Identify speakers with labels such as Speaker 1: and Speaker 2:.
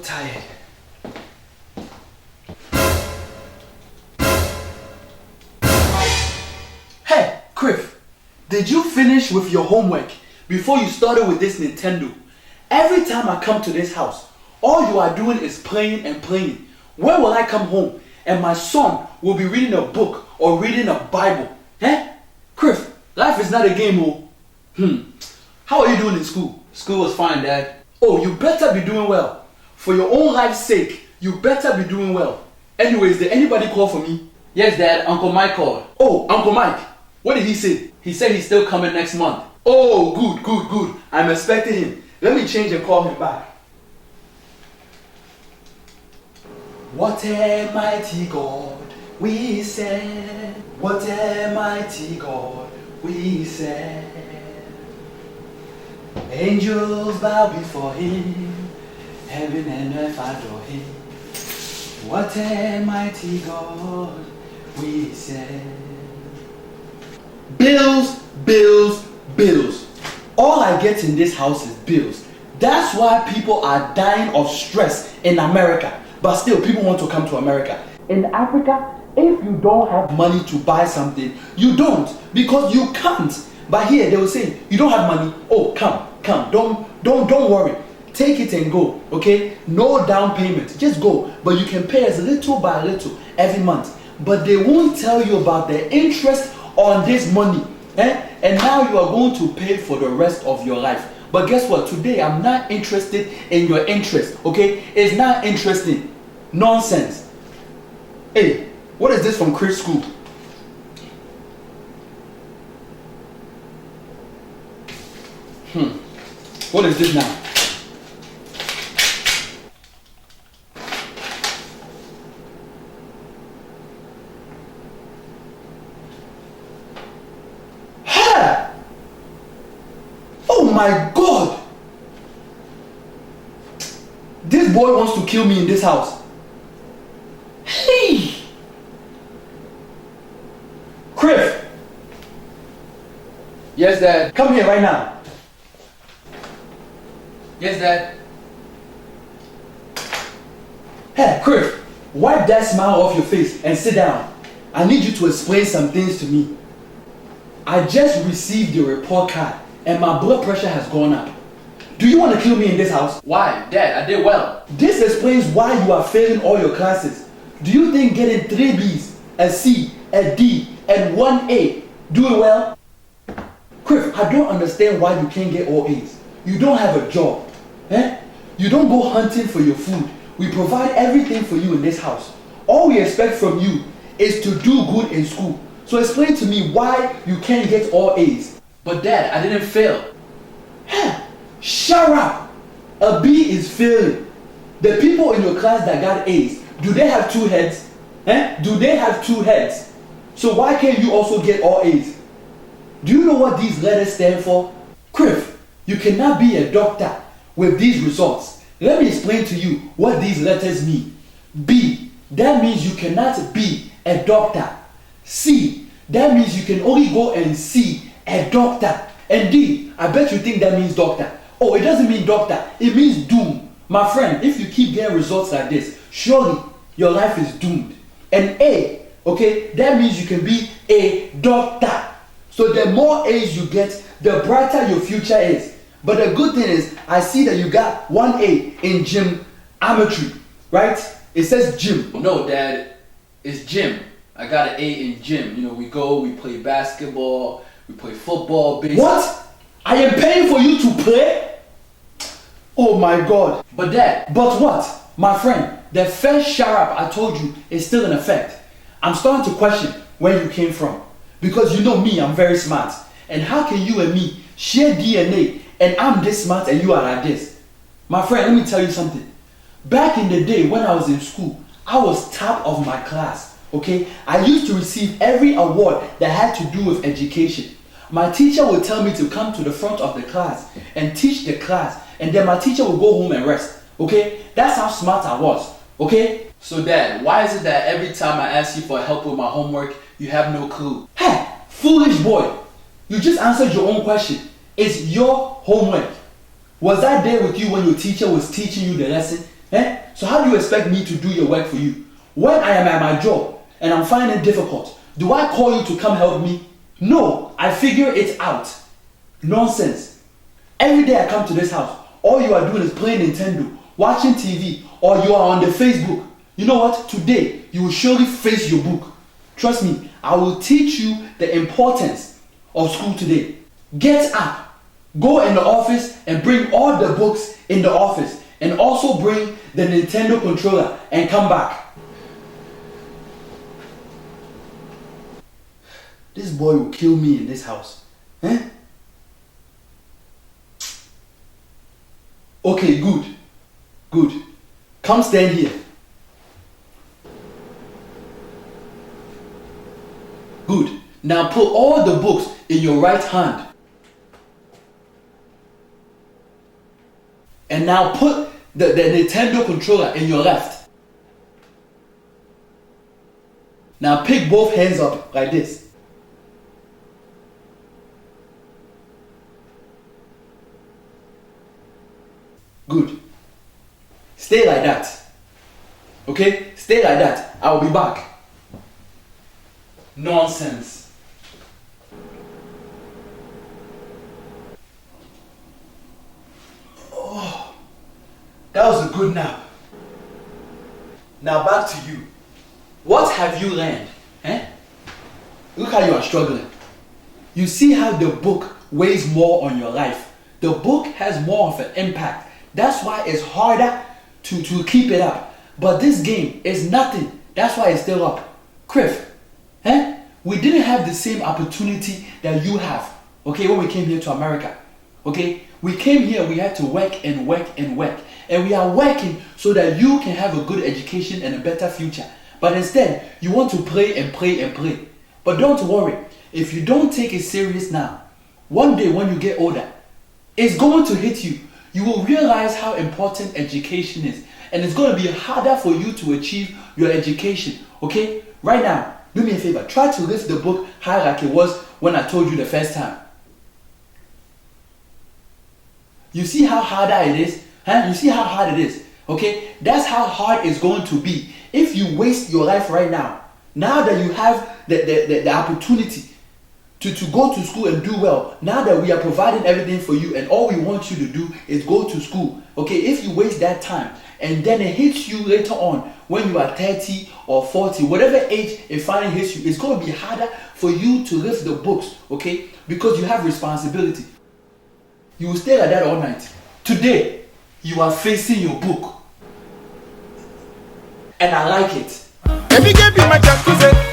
Speaker 1: tired. Hey, Criff, did you finish with your homework before you started with this Nintendo? Every time I come to this house, all you are doing is playing and playing. When will I come home and my son will be reading a book or reading a Bible? Eh? Criff, life is not a game, oh. How are you doing in school?
Speaker 2: School was fine, Dad.
Speaker 1: Oh, you better be doing well. For your own life's sake, you better be doing well. Anyways, did anybody call for me?
Speaker 2: Yes, Dad. Uncle Mike called.
Speaker 1: Oh, Uncle Mike. What did he say?
Speaker 2: He said he's still coming next month.
Speaker 1: Oh, good. I'm expecting him. Let me change and call him back. What a mighty God we serve. What a mighty God we serve. Angels bow before him. Heaven and earth adore him. What a mighty God we serve. Bills. All I get in this house is bills. That's why people are dying of stress in America. But still, people want to come to America. In Africa, if you don't have money to buy something, you don't, because you can't. But here, they will say, you don't have money. Oh, come. Don't worry. Take it and go, okay? No down payment. Just go. But you can pay us little by little every month. But they won't tell you about the interest on this money. And now you are going to pay for the rest of your life. But guess what? Today, I'm not interested in your interest, okay? It's not interesting. Nonsense. Hey, what is this from Chris School? What is this now? Oh my God! This boy wants to kill me in this house. Hey! Criff!
Speaker 2: Yes, Dad.
Speaker 1: Come here right now.
Speaker 2: Yes, Dad.
Speaker 1: Hey, Criff, wipe that smile off your face and sit down. I need you to explain some things to me. I just received your report card and my blood pressure has gone up. Do you want to kill me in this house?
Speaker 2: Why? Dad, I did well.
Speaker 1: This explains why you are failing all your classes. Do you think getting 3 B's, a C, a D, and 1 A do it well? Criff, I don't understand why you can't get all A's. You don't have a job. You don't go hunting for your food. We provide everything for you in this house. All we expect from you is to do good in school. So explain to me why you can't get all A's.
Speaker 2: But Dad, I didn't fail.
Speaker 1: Shut up! A B is failing. The people in your class that got A's, do they have 2 heads? Do they have 2 heads? So why can't you also get all A's? Do you know what these letters stand for? Criff, you cannot be a doctor with these results. Let me explain to you what these letters mean. B, that means you cannot be a doctor. C, that means you can only go and see a doctor. And D, I bet you think that means doctor. Oh, it doesn't mean doctor. It means doom. My friend, if you keep getting results like this, surely your life is doomed. And A, okay, that means you can be a doctor. So the more A's you get, the brighter your future is. But the good thing is, I see that you got 1 A in gym-ometry, right? It says gym.
Speaker 2: No, Dad, it's gym. I got an A in gym. You know, we go, we play basketball, we play football, baseball.
Speaker 1: What? I am paying for you to play? Oh my God.
Speaker 2: But Dad.
Speaker 1: But what? My friend, the first sharp I told you is still in effect. I'm starting to question where you came from. Because you know me, I'm very smart. And how can you and me share DNA and I'm this smart and you are like this? My friend, let me tell you something. Back in the day when I was in school, I was top of my class, okay? I used to receive every award that had to do with education. My teacher would tell me to come to the front of the class and teach the class, and then my teacher would go home and rest, okay? That's how smart I was, okay?
Speaker 2: So Dad, why is it that every time I ask you for help with my homework, you have no clue?
Speaker 1: Hey, foolish boy. You just answered your own question. It's your homework. Was I there with you when your teacher was teaching you the lesson? So how do you expect me to do your work for you? When I am at my job and I'm finding it difficult, do I call you to come help me? No, I figure it out. Nonsense. Every day I come to this house, all you are doing is playing Nintendo, watching TV, or you are on the Facebook. You know what? Today, you will surely face your book. Trust me, I will teach you the importance of school today. Get up, go in the office and bring all the books in the office, and also bring the Nintendo controller and come back. This boy will kill me in this house. Okay, good. Good. Come stand here. Good. Now put all the books in your right hand. And now put the Nintendo controller in your left. Now pick both hands up like this. Good. Stay like that. Okay? Stay like that. I'll be back. Nonsense. Oh, that was a good nap. Now back to you. What have you learned? Look how you are struggling. You see how the book weighs more on your life. The book has more of an impact. That's why it's harder to keep it up. But this game is nothing. That's why it's still up. Criff, we didn't have the same opportunity that you have, okay, when we came here to America. Okay? We came here, we had to work and work and work. And we are working so that you can have a good education and a better future. But instead, you want to play and play and play. But don't worry, if you don't take it serious now, one day when you get older, it's going to hit you. You will realize how important education is. And it's going to be harder for you to achieve your education. Okay? Right now, do me a favor. Try to lift the book high like it was when I told you the first time. You see how harder it is? You see how hard it is? Okay? That's how hard it's going to be. If you waste your life right now, now that you have the opportunity to go to school and do well, now that we are providing everything for you and all we want you to do is go to school. Okay? If you waste that time and then it hits you later on when you are 30 or 40, whatever age it finally hits you, it's going to be harder for you to lift the books, okay? Because you have responsibility. You will stay like that all night. Today, you are facing your book. And I like it.
Speaker 3: Let me give you my jacuzzi.